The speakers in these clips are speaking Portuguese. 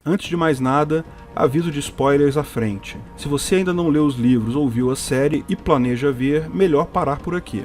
Antes de mais nada, aviso de spoilers à frente. Se você ainda não leu os livros ou viu a série e planeja ver, melhor parar por aqui.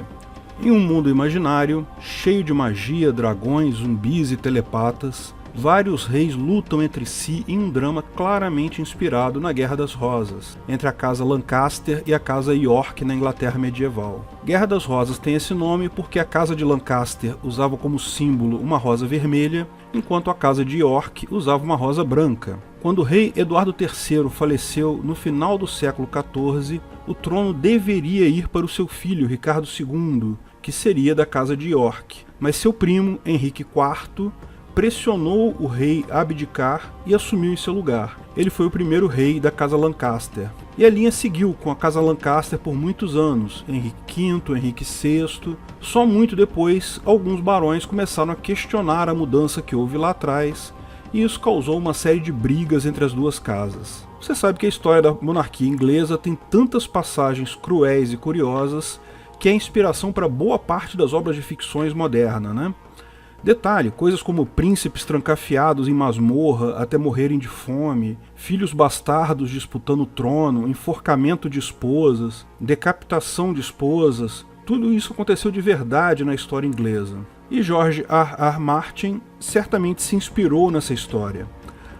Em um mundo imaginário, cheio de magia, dragões, zumbis e telepatas, vários reis lutam entre si em um drama claramente inspirado na Guerra das Rosas, entre a casa Lancaster e a casa York na Inglaterra medieval. Guerra das Rosas tem esse nome porque a casa de Lancaster usava como símbolo uma rosa vermelha, enquanto a casa de York usava uma rosa branca. Quando o rei Eduardo III faleceu no final do século XIV, o trono deveria ir para o seu filho Ricardo II, que seria da casa de York, mas seu primo, Henrique IV, pressionou o rei a abdicar e assumiu em seu lugar. Ele foi o primeiro rei da casa Lancaster. E a linha seguiu com a casa Lancaster por muitos anos, Henrique V, Henrique VI. Só muito depois, alguns barões começaram a questionar a mudança que houve lá atrás, e isso causou uma série de brigas entre as duas casas. Você sabe que a história da monarquia inglesa tem tantas passagens cruéis e curiosas que é inspiração para boa parte das obras de ficções modernas, né? Detalhe, coisas como príncipes trancafiados em masmorra até morrerem de fome, filhos bastardos disputando o trono, enforcamento de esposas, decapitação de esposas, tudo isso aconteceu de verdade na história inglesa. E George R. Martin certamente se inspirou nessa história.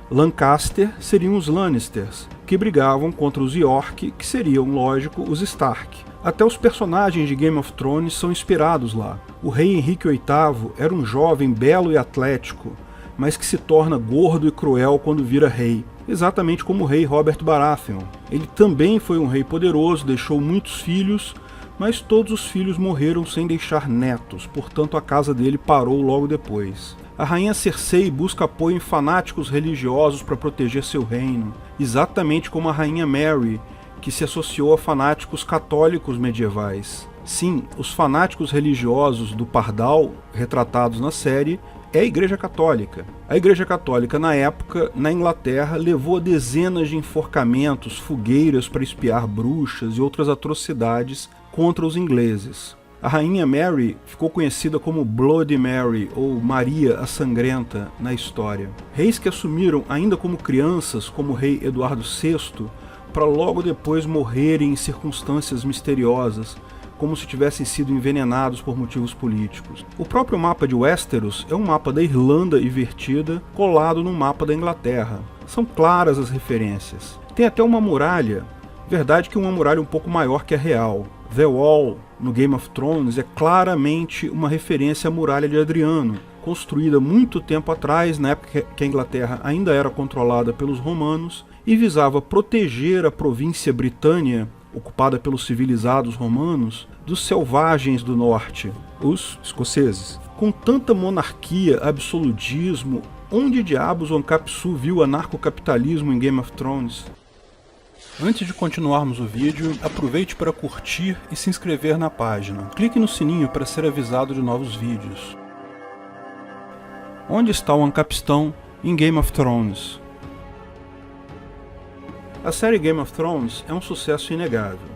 Lancaster seriam os Lannisters, que brigavam contra os York, que seriam, lógico, os Stark. Até os personagens de Game of Thrones são inspirados lá. O rei Henrique VIII era um jovem belo e atlético, mas que se torna gordo e cruel quando vira rei, exatamente como o rei Robert Baratheon. Ele também foi um rei poderoso, deixou muitos filhos, mas todos os filhos morreram sem deixar netos, portanto a casa dele parou logo depois. A rainha Cersei busca apoio em fanáticos religiosos para proteger seu reino, exatamente como a rainha Mary, que se associou a fanáticos católicos medievais. Sim, os fanáticos religiosos do Pardal, retratados na série, é a Igreja Católica. A Igreja Católica, na época, na Inglaterra, levou a dezenas de enforcamentos, fogueiras para espiar bruxas e outras atrocidades contra os ingleses. A rainha Mary ficou conhecida como Bloody Mary, ou Maria a Sangrenta, na história. Reis que assumiram ainda como crianças, como o rei Eduardo VI, para logo depois morrerem em circunstâncias misteriosas, como se tivessem sido envenenados por motivos políticos. O próprio mapa de Westeros é um mapa da Irlanda invertida colado no mapa da Inglaterra. São claras as referências. Tem até uma muralha, verdade que uma muralha um pouco maior que a real. The Wall, no Game of Thrones, é claramente uma referência à muralha de Adriano, construída muito tempo atrás, na época que a Inglaterra ainda era controlada pelos romanos, e visava proteger a província Britânia, ocupada pelos civilizados romanos, dos selvagens do norte, os escoceses. Com tanta monarquia, absolutismo, onde diabos o Ancapsu viu anarcocapitalismo em Game of Thrones? Antes de continuarmos o vídeo, aproveite para curtir e se inscrever na página. Clique no sininho para ser avisado de novos vídeos. Onde está o Ancapistão em Game of Thrones? A série Game of Thrones é um sucesso inegável.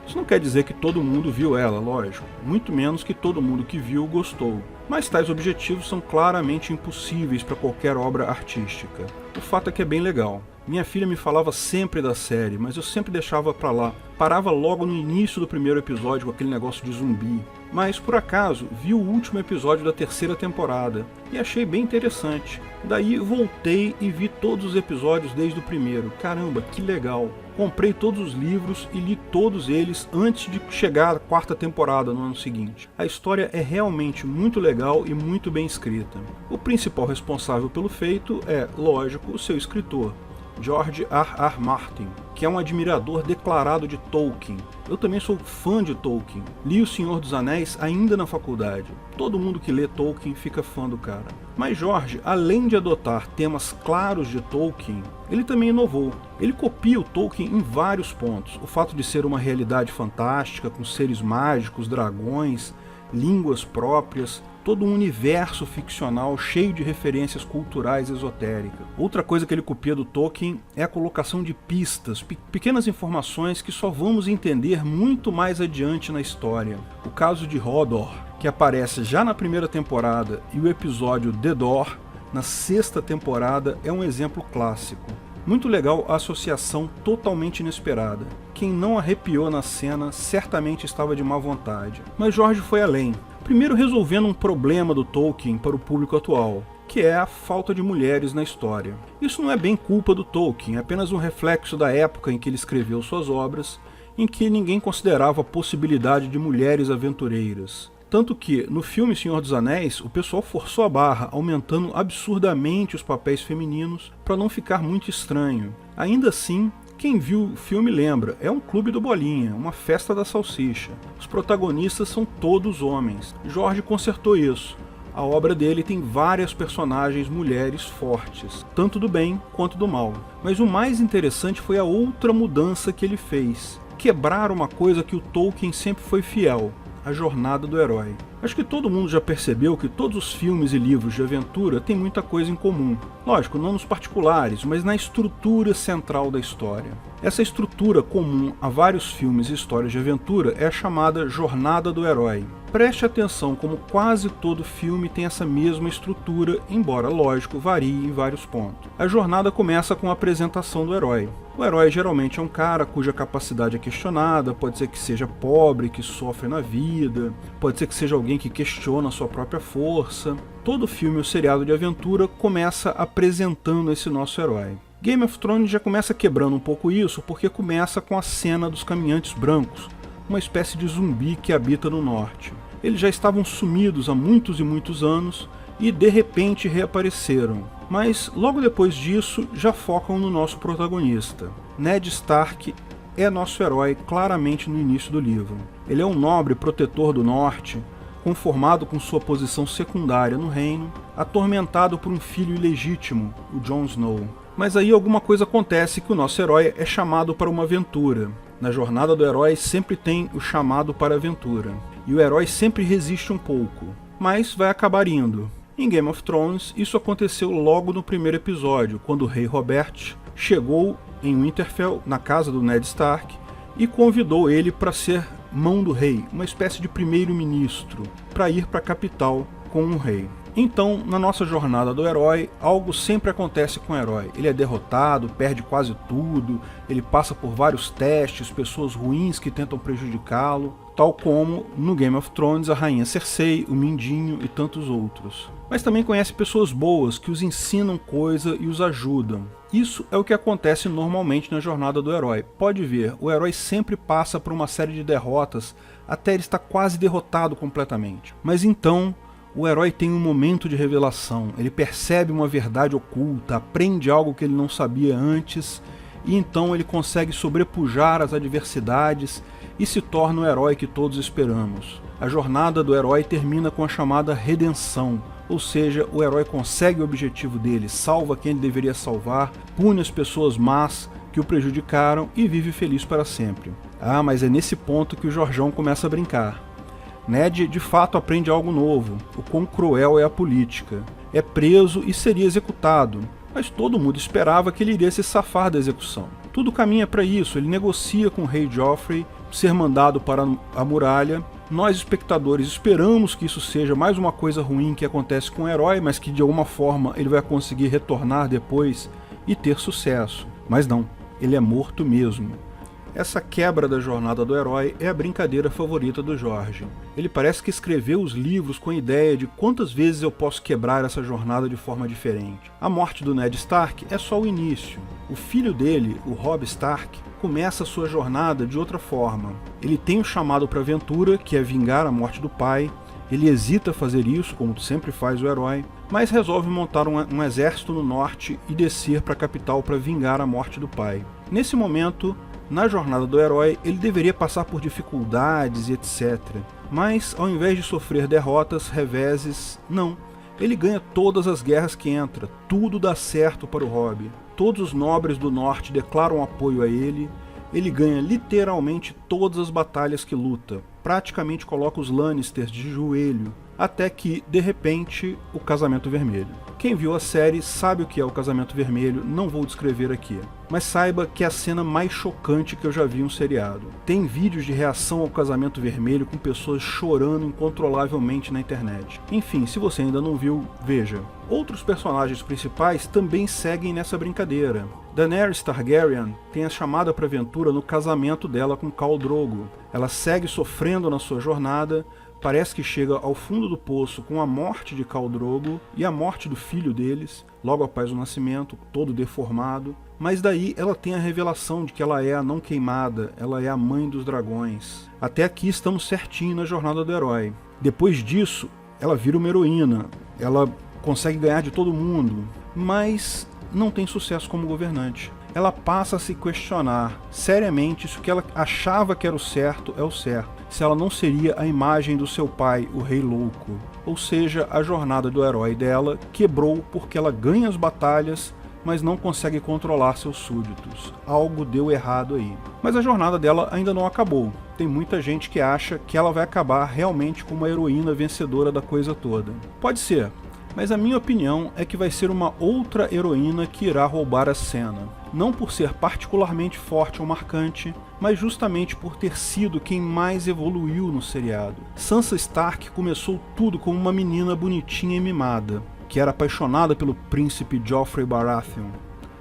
Isso não quer dizer que todo mundo viu ela, lógico, muito menos que todo mundo que viu gostou. Mas tais objetivos são claramente impossíveis para qualquer obra artística. O fato é que é bem legal. Minha filha me falava sempre da série, mas eu sempre deixava pra lá. Parava logo no início do primeiro episódio com aquele negócio de zumbi. Mas, por acaso, vi o último episódio da terceira temporada e achei bem interessante. Daí voltei e vi todos os episódios desde o primeiro. Caramba, que legal! Comprei todos os livros e li todos eles antes de chegar à quarta temporada no ano seguinte. A história é realmente muito legal e muito bem escrita. O principal responsável pelo feito é, lógico, o seu escritor, George R. Martin, que é um admirador declarado de Tolkien. Eu também sou fã de Tolkien. Li O Senhor dos Anéis ainda na faculdade. Todo mundo que lê Tolkien fica fã do cara. Mas George, além de adotar temas claros de Tolkien, ele também inovou. Ele copia o Tolkien em vários pontos. O fato de ser uma realidade fantástica, com seres mágicos, dragões, línguas próprias, todo um universo ficcional cheio de referências culturais esotéricas. Outra coisa que ele copia do Tolkien é a colocação de pistas, pequenas informações que só vamos entender muito mais adiante na história. O caso de Hodor, que aparece já na primeira temporada, e o episódio The Door, na 6ª temporada, é um exemplo clássico. Muito legal a associação totalmente inesperada. Quem não arrepiou na cena certamente estava de má vontade. Mas George foi além. Primeiro resolvendo um problema do Tolkien para o público atual, que é a falta de mulheres na história. Isso não é bem culpa do Tolkien, é apenas um reflexo da época em que ele escreveu suas obras, em que ninguém considerava a possibilidade de mulheres aventureiras. Tanto que, no filme Senhor dos Anéis, o pessoal forçou a barra, aumentando absurdamente os papéis femininos para não ficar muito estranho. Ainda assim, quem viu o filme lembra, é um clube do Bolinha, uma festa da salsicha. Os protagonistas são todos homens. George consertou isso. A obra dele tem várias personagens mulheres fortes, tanto do bem quanto do mal. Mas o mais interessante foi a outra mudança que ele fez. Quebrar uma coisa que o Tolkien sempre foi fiel. A jornada do herói. Acho que todo mundo já percebeu que todos os filmes e livros de aventura têm muita coisa em comum. Lógico, não nos particulares, mas na estrutura central da história. Essa estrutura comum a vários filmes e histórias de aventura é a chamada jornada do herói. Preste atenção como quase todo filme tem essa mesma estrutura, embora, lógico, varie em vários pontos. A jornada começa com a apresentação do herói. O herói geralmente é um cara cuja capacidade é questionada, pode ser que seja pobre, que sofre na vida, pode ser que seja alguém que questiona a sua própria força. Todo filme ou seriado de aventura começa apresentando esse nosso herói. Game of Thrones já começa quebrando um pouco isso, porque começa com a cena dos caminhantes brancos, uma espécie de zumbi que habita no norte. Eles já estavam sumidos há muitos e muitos anos e de repente reapareceram. Mas logo depois disso já focam no nosso protagonista. Ned Stark é nosso herói claramente no início do livro. Ele é um nobre protetor do norte, conformado com sua posição secundária no reino, atormentado por um filho ilegítimo, o Jon Snow. Mas aí alguma coisa acontece que o nosso herói é chamado para uma aventura. Na jornada do herói sempre tem o chamado para a aventura. E o herói sempre resiste um pouco, mas vai acabar indo. Em Game of Thrones, isso aconteceu logo no primeiro episódio, quando o rei Robert chegou em Winterfell, na casa do Ned Stark, e convidou ele para ser mão do rei, uma espécie de primeiro-ministro, para ir para a capital com o rei. Então, na nossa jornada do herói, algo sempre acontece com o herói. Ele é derrotado, perde quase tudo, ele passa por vários testes, pessoas ruins que tentam prejudicá-lo, tal como no Game of Thrones a rainha Cersei, o Mindinho e tantos outros. Mas também conhece pessoas boas que os ensinam coisa e os ajudam. Isso é o que acontece normalmente na jornada do herói. Pode ver, o herói sempre passa por uma série de derrotas até ele estar quase derrotado completamente. Mas então o herói tem um momento de revelação, ele percebe uma verdade oculta, aprende algo que ele não sabia antes, e então ele consegue sobrepujar as adversidades e se torna o herói que todos esperamos. A jornada do herói termina com a chamada redenção, ou seja, o herói consegue o objetivo dele, salva quem ele deveria salvar, pune as pessoas más que o prejudicaram e vive feliz para sempre. Ah, mas é nesse ponto que o Jorjão começa a brincar. Ned de fato aprende algo novo, o quão cruel é a política. É preso e seria executado, mas todo mundo esperava que ele iria se safar da execução. Tudo caminha para isso, ele negocia com o rei Joffrey ser mandado para a muralha. Nós, espectadores, esperamos que isso seja mais uma coisa ruim que acontece com o herói, mas que de alguma forma ele vai conseguir retornar depois e ter sucesso. Mas não, ele é morto mesmo. Essa quebra da jornada do herói é a brincadeira favorita do George. Ele parece que escreveu os livros com a ideia de quantas vezes eu posso quebrar essa jornada de forma diferente. A morte do Ned Stark é só o início. O filho dele, o Robb Stark, começa a sua jornada de outra forma. Ele tem um chamado para aventura, que é vingar a morte do pai. Ele hesita fazer isso, como sempre faz o herói, mas resolve montar um exército no norte e descer para a capital para vingar a morte do pai. Nesse momento, na jornada do herói, ele deveria passar por dificuldades e etc. Mas, ao invés de sofrer derrotas, reveses, não. Ele ganha todas as guerras que entra, tudo dá certo para o Robb. Todos os nobres do norte declaram apoio a ele. Ele ganha literalmente todas as batalhas que luta. Praticamente coloca os Lannisters de joelho. até que, de repente, o Casamento Vermelho. Quem viu a série sabe o que é o Casamento Vermelho, não vou descrever aqui. Mas saiba que é a cena mais chocante que eu já vi em um seriado. Tem vídeos de reação ao Casamento Vermelho com pessoas chorando incontrolavelmente na internet. Enfim, se você ainda não viu, veja. Outros personagens principais também seguem nessa brincadeira. Daenerys Targaryen tem a chamada para aventura no casamento dela com Khal Drogo. Ela segue sofrendo na sua jornada, parece que chega ao fundo do poço com a morte de Khal Drogo e a morte do filho deles, logo após o nascimento, todo deformado. Mas daí ela tem a revelação de que ela é a não queimada, ela é a mãe dos dragões. Até aqui estamos certinho na jornada do herói. Depois disso, ela vira uma heroína, ela consegue ganhar de todo mundo, mas não tem sucesso como governante. Ela passa a se questionar seriamente se o que ela achava que era o certo é o certo, se ela não seria a imagem do seu pai, o Rei Louco. Ou seja, a jornada do herói dela quebrou porque ela ganha as batalhas, mas não consegue controlar seus súditos. Algo deu errado aí. Mas a jornada dela ainda não acabou. Tem muita gente que acha que ela vai acabar realmente como uma heroína vencedora da coisa toda. Pode ser, mas a minha opinião é que vai ser uma outra heroína que irá roubar a cena. Não por ser particularmente forte ou marcante, mas justamente por ter sido quem mais evoluiu no seriado. Sansa Stark começou tudo como uma menina bonitinha e mimada, que era apaixonada pelo príncipe Joffrey Baratheon.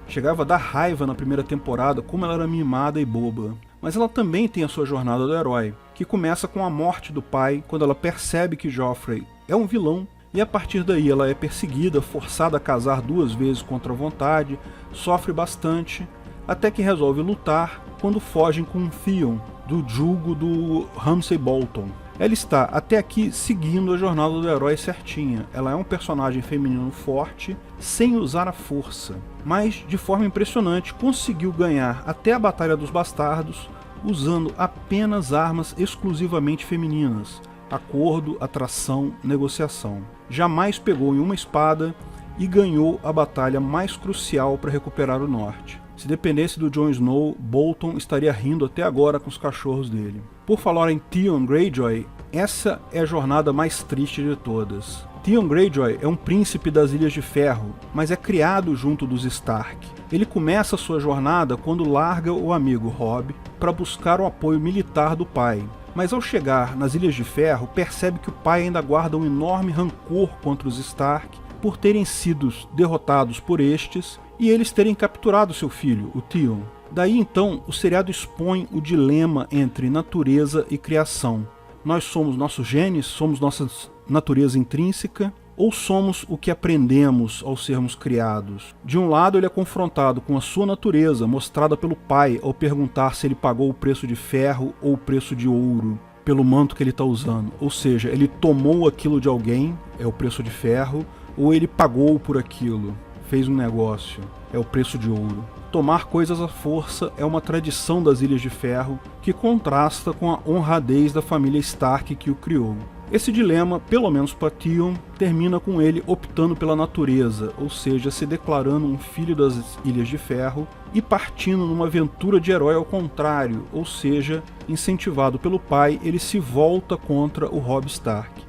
Chegava a dar raiva na primeira temporada como ela era mimada e boba. Mas ela também tem a sua jornada do herói, que começa com a morte do pai, quando ela percebe que Joffrey é um vilão, e a partir daí ela é perseguida, forçada a casar 2 vezes contra a vontade, sofre bastante, até que resolve lutar quando fogem com Theon, do jugo do Ramsay Bolton. Ela está até aqui seguindo a jornada do herói certinha. Ela é um personagem feminino forte, sem usar a força, mas de forma impressionante conseguiu ganhar até a Batalha dos Bastardos usando apenas armas exclusivamente femininas. Acordo, atração, negociação. Jamais pegou em uma espada e ganhou a batalha mais crucial para recuperar o norte. Se dependesse do Jon Snow, Bolton estaria rindo até agora com os cachorros dele. Por falar em Theon Greyjoy, essa é a jornada mais triste de todas. Theon Greyjoy é um príncipe das Ilhas de Ferro, mas é criado junto dos Stark. Ele começa sua jornada quando larga o amigo Robb para buscar o apoio militar do pai. Mas ao chegar nas Ilhas de Ferro, percebe que o pai ainda guarda um enorme rancor contra os Stark por terem sido derrotados por estes e eles terem capturado seu filho, o Theon. Daí então, o seriado expõe o dilema entre natureza e criação. Nós somos nossos genes, somos nossa natureza intrínseca, ou somos o que aprendemos ao sermos criados? De um lado, ele é confrontado com a sua natureza, mostrada pelo pai ao perguntar se ele pagou o preço de ferro ou o preço de ouro pelo manto que ele está usando. Ou seja, ele tomou aquilo de alguém, é o preço de ferro, ou ele pagou por aquilo, fez um negócio, é o preço de ouro. Tomar coisas à força é uma tradição das Ilhas de Ferro que contrasta com a honradez da família Stark que o criou. Esse dilema, pelo menos para Theon, termina com ele optando pela natureza, ou seja, se declarando um filho das Ilhas de Ferro e partindo numa aventura de herói ao contrário, ou seja, incentivado pelo pai, ele se volta contra o Robb Stark.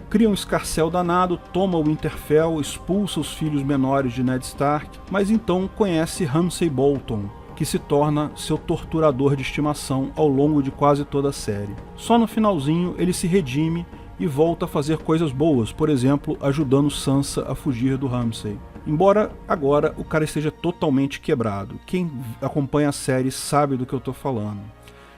Cria um escarcéu danado, toma o Winterfell, expulsa os filhos menores de Ned Stark, mas então conhece Ramsay Bolton, que se torna seu torturador de estimação ao longo de quase toda a série. Só no finalzinho ele se redime e volta a fazer coisas boas, por exemplo, ajudando Sansa a fugir do Ramsay. Embora agora o cara esteja totalmente quebrado. Quem acompanha a série sabe do que eu estou falando.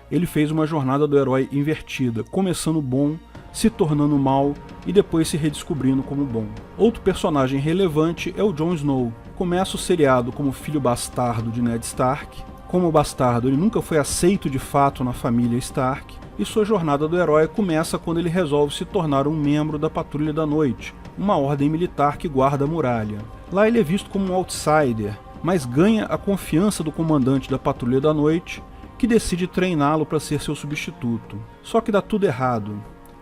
Ele fez uma jornada do herói invertida, começando bom, se tornando mal e depois se redescobrindo como bom. Outro personagem relevante é o Jon Snow. Começa o seriado como filho bastardo de Ned Stark. Como bastardo, ele nunca foi aceito de fato na família Stark, e sua jornada do herói começa quando ele resolve se tornar um membro da Patrulha da Noite, uma ordem militar que guarda a muralha. Lá ele é visto como um outsider, mas ganha a confiança do comandante da Patrulha da Noite, que decide treiná-lo para ser seu substituto. Só que dá tudo errado.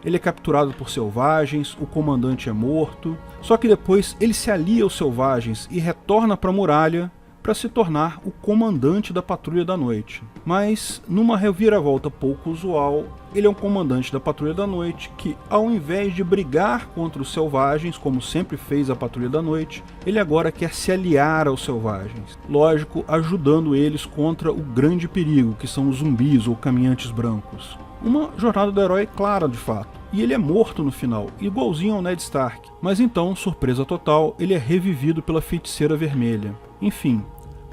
Ele é capturado por selvagens, o comandante é morto, só que depois ele se alia aos selvagens e retorna para a muralha para se tornar o comandante da Patrulha da Noite. Mas, numa reviravolta pouco usual, ele é um comandante da Patrulha da Noite que, ao invés de brigar contra os selvagens, como sempre fez a Patrulha da Noite, ele agora quer se aliar aos selvagens. Lógico, ajudando eles contra o grande perigo, que são os zumbis ou caminhantes brancos. Uma jornada do herói clara, de fato. E ele é morto no final, igualzinho ao Ned Stark. Mas então, surpresa total, ele é revivido pela Feiticeira Vermelha. Enfim,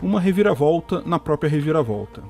uma reviravolta na própria reviravolta.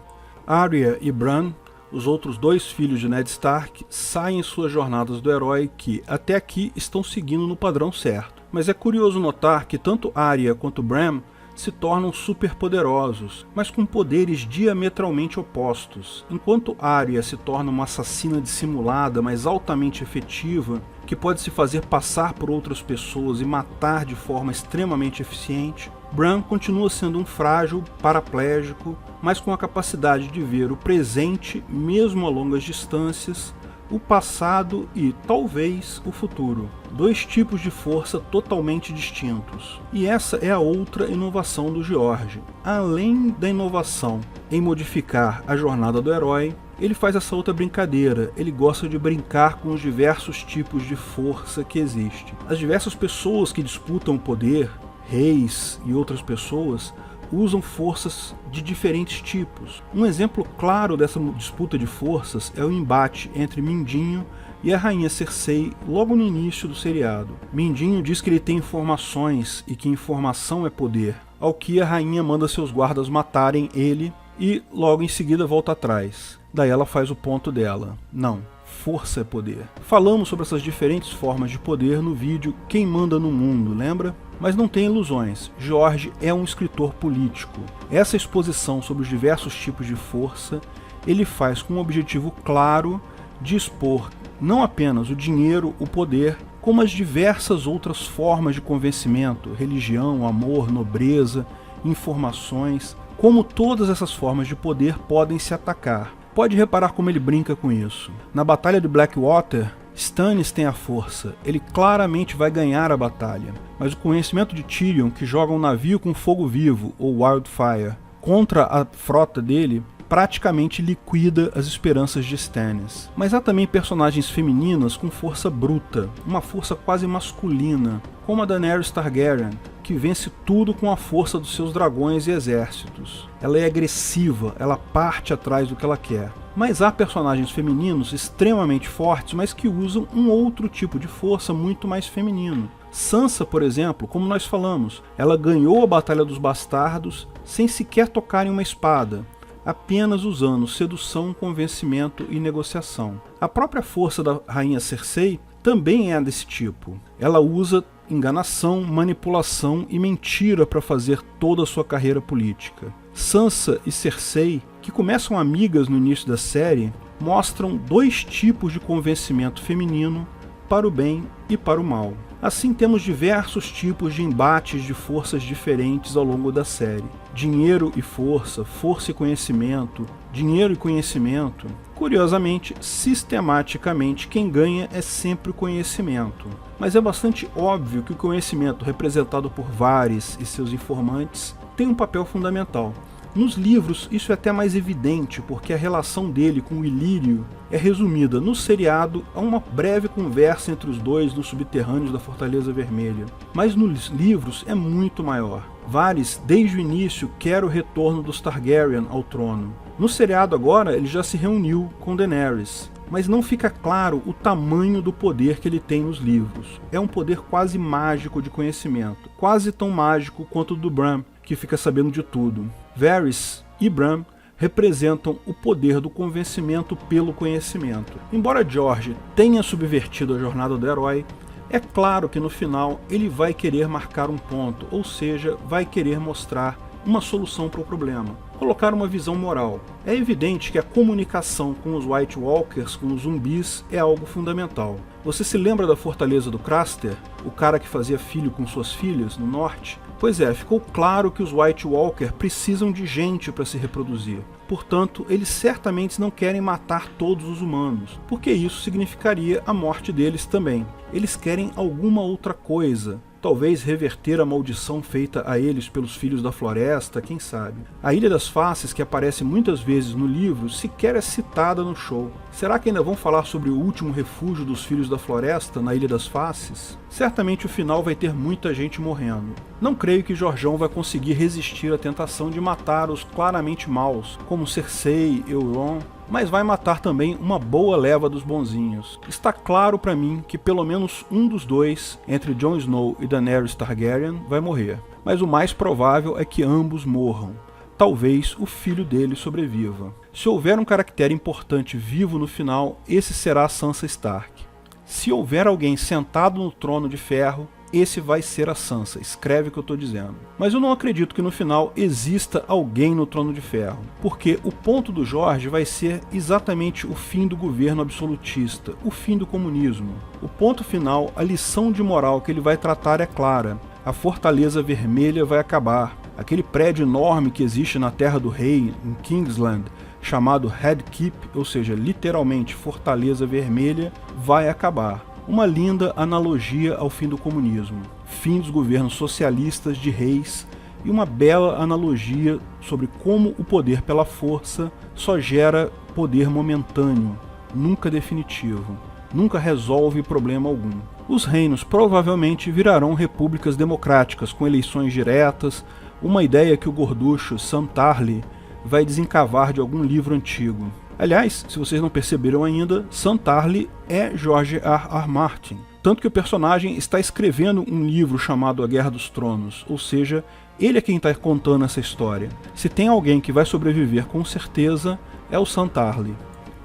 Arya e Bran, os outros dois filhos de Ned Stark, saem em suas jornadas do herói que, até aqui, estão seguindo no padrão certo. Mas é curioso notar que tanto Arya quanto Bran se tornam superpoderosos, mas com poderes diametralmente opostos. Enquanto Arya se torna uma assassina dissimulada, mas altamente efetiva, que pode se fazer passar por outras pessoas e matar de forma extremamente eficiente, Bran continua sendo um frágil paraplégico, mas com a capacidade de ver o presente, mesmo a longas distâncias, o passado e, talvez, o futuro. Dois tipos de força totalmente distintos. E essa é a outra inovação do George. Além da inovação em modificar a jornada do herói, ele faz essa outra brincadeira. Ele gosta de brincar com os diversos tipos de força que existem. As diversas pessoas que disputam o poder, reis e outras pessoas, usam forças de diferentes tipos. Um exemplo claro dessa disputa de forças é o embate entre Mindinho e a rainha Cersei logo no início do seriado. Mindinho diz que ele tem informações e que informação é poder, ao que a rainha manda seus guardas matarem ele e logo em seguida volta atrás. Daí ela faz o ponto dela. Não, força é poder. Falamos sobre essas diferentes formas de poder no vídeo Quem Manda no Mundo, lembra? Mas não tem ilusões, George é um escritor político. Essa exposição sobre os diversos tipos de força, ele faz com um objetivo claro de expor não apenas o dinheiro, o poder, como as diversas outras formas de convencimento, religião, amor, nobreza, informações, como todas essas formas de poder podem se atacar. Pode reparar como ele brinca com isso. Na Batalha de Blackwater, Stannis tem a força, ele claramente vai ganhar a batalha, mas o conhecimento de Tyrion, que joga um navio com fogo vivo, ou Wildfire, contra a frota dele, praticamente liquida as esperanças de Stannis. Mas há também personagens femininas com força bruta, uma força quase masculina, como a Daenerys Targaryen, que vence tudo com a força dos seus dragões e exércitos. Ela é agressiva, ela parte atrás do que ela quer. Mas há personagens femininos extremamente fortes, mas que usam um outro tipo de força muito mais feminino. Sansa, por exemplo, como nós falamos, ela ganhou a Batalha dos Bastardos sem sequer tocar em uma espada, apenas usando sedução, convencimento e negociação. A própria força da rainha Cersei também é desse tipo. Ela usa enganação, manipulação e mentira para fazer toda a sua carreira política. Sansa e Cersei, que começam amigas no início da série, mostram dois tipos de convencimento feminino para o bem e para o mal. Assim temos diversos tipos de embates de forças diferentes ao longo da série. Dinheiro e força, força e conhecimento, dinheiro e conhecimento. Curiosamente, sistematicamente, quem ganha é sempre o conhecimento. Mas é bastante óbvio que o conhecimento representado por Varys e seus informantes tem um papel fundamental. Nos livros isso é até mais evidente, porque a relação dele com o Ilírio é resumida no seriado a uma breve conversa entre os dois nos subterrâneos da Fortaleza Vermelha. Mas nos livros é muito maior. Varys, desde o início, quer o retorno dos Targaryen ao trono. No seriado agora, ele já se reuniu com Daenerys, mas não fica claro o tamanho do poder que ele tem nos livros. É um poder quase mágico de conhecimento, quase tão mágico quanto o do Bran, que fica sabendo de tudo. Varys e Bran representam o poder do convencimento pelo conhecimento. Embora George tenha subvertido a jornada do herói, é claro que no final ele vai querer marcar um ponto, ou seja, vai querer mostrar uma solução para o problema, colocar uma visão moral. É evidente que a comunicação com os White Walkers, com os zumbis, é algo fundamental. Você se lembra da fortaleza do Craster? O cara que fazia filho com suas filhas no norte? Pois é, ficou claro que os White Walker precisam de gente para se reproduzir. Portanto, eles certamente não querem matar todos os humanos, porque isso significaria a morte deles também. Eles querem alguma outra coisa, Talvez reverter a maldição feita a eles pelos Filhos da Floresta, quem sabe. A Ilha das Faces, que aparece muitas vezes no livro, sequer é citada no show. Será que ainda vão falar sobre o último refúgio dos Filhos da Floresta na Ilha das Faces? Certamente o final vai ter muita gente morrendo. Não creio que Jorjão vai conseguir resistir à tentação de matar os claramente maus, como Cersei, Euron, mas vai matar também uma boa leva dos bonzinhos. Está claro para mim que pelo menos um dos dois, entre Jon Snow e Daenerys Targaryen, vai morrer. Mas o mais provável é que ambos morram. Talvez o filho dele sobreviva. Se houver um caractere importante vivo no final, esse será Sansa Stark. Se houver alguém sentado no trono de ferro, esse vai ser a Sansa, escreve o que eu estou dizendo. Mas eu não acredito que no final exista alguém no Trono de Ferro, porque o ponto do Jorge vai ser exatamente o fim do governo absolutista, o fim do comunismo. O ponto final, a lição de moral que ele vai tratar é clara: a Fortaleza Vermelha vai acabar. Aquele prédio enorme que existe na Terra do Rei, em Kingsland, chamado Red Keep, ou seja, literalmente Fortaleza Vermelha, vai acabar. Uma linda analogia ao fim do comunismo, fim dos governos socialistas de reis, e uma bela analogia sobre como o poder pela força só gera poder momentâneo, nunca definitivo, nunca resolve problema algum. Os reinos provavelmente virarão repúblicas democráticas com eleições diretas, uma ideia que o gorducho Sam Tarly vai desencavar de algum livro antigo. Aliás, se vocês não perceberam ainda, Sam Tarly é George R.R. Martin, tanto que o personagem está escrevendo um livro chamado A Guerra dos Tronos, ou seja, ele é quem está contando essa história. Se tem alguém que vai sobreviver com certeza, é o Sam Tarly.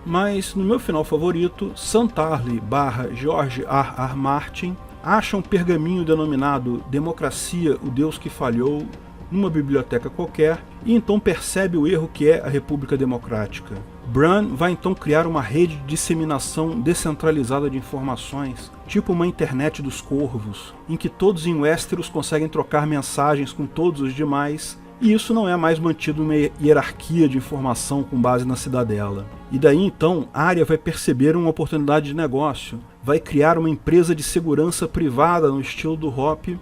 Mas no meu final favorito, Sam Tarly / George R.R. Martin acha um pergaminho denominado Democracia, o Deus que Falhou, numa biblioteca qualquer, e então percebe o erro que é a República Democrática. Bran vai então criar uma rede de disseminação descentralizada de informações, tipo uma internet dos corvos, em que todos em Westeros conseguem trocar mensagens com todos os demais, e isso não é mais mantido uma hierarquia de informação com base na cidadela. E daí então, Arya vai perceber uma oportunidade de negócio, vai criar uma empresa de segurança privada no estilo do Hoppe,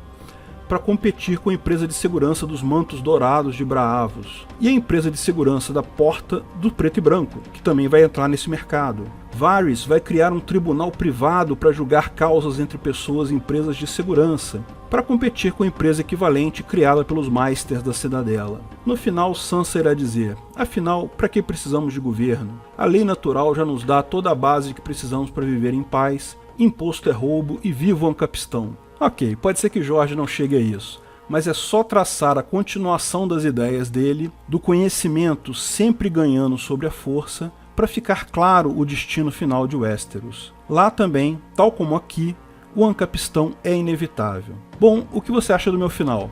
para competir com a empresa de segurança dos Mantos Dourados de Braavos, e a empresa de segurança da Porta do Preto e Branco, que também vai entrar nesse mercado. Varys vai criar um tribunal privado para julgar causas entre pessoas e empresas de segurança, para competir com a empresa equivalente criada pelos Maesters da Cidadela. No final, Sansa irá dizer: afinal, para que precisamos de governo? A lei natural já nos dá toda a base que precisamos para viver em paz, imposto é roubo e viva o Ancapistão. Ok, pode ser que Jorge não chegue a isso, mas é só traçar a continuação das ideias dele, do conhecimento sempre ganhando sobre a força, para ficar claro o destino final de Westeros. Lá também, tal como aqui, o Ancapistão é inevitável. Bom, o que você acha do meu final?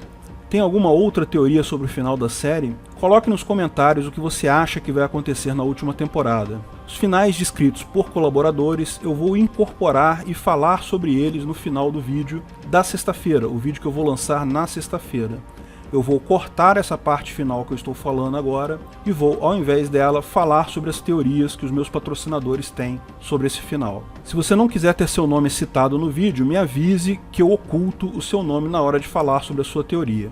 Tem alguma outra teoria sobre o final da série? Coloque nos comentários o que você acha que vai acontecer na última temporada. Os finais descritos por colaboradores eu vou incorporar e falar sobre eles no final do vídeo da sexta-feira, o vídeo que eu vou lançar na sexta-feira. Eu vou cortar essa parte final que eu estou falando agora e vou, ao invés dela, falar sobre as teorias que os meus patrocinadores têm sobre esse final. Se você não quiser ter seu nome citado no vídeo, me avise que eu oculto o seu nome na hora de falar sobre a sua teoria.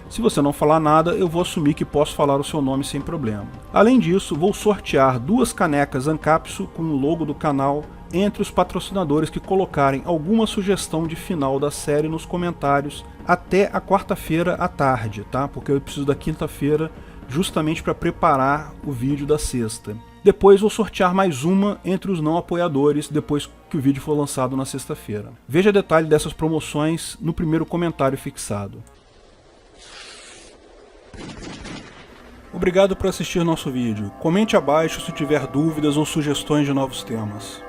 Se você não falar nada, eu vou assumir que posso falar o seu nome sem problema. Além disso, vou sortear 2 canecas Ancapsu com o logo do canal entre os patrocinadores que colocarem alguma sugestão de final da série nos comentários até a quarta-feira à tarde, tá? Porque eu preciso da quinta-feira justamente para preparar o vídeo da sexta. Depois vou sortear mais uma entre os não apoiadores depois que o vídeo for lançado na sexta-feira. Veja detalhe dessas promoções no primeiro comentário fixado. Obrigado por assistir nosso vídeo. Comente abaixo se tiver dúvidas ou sugestões de novos temas.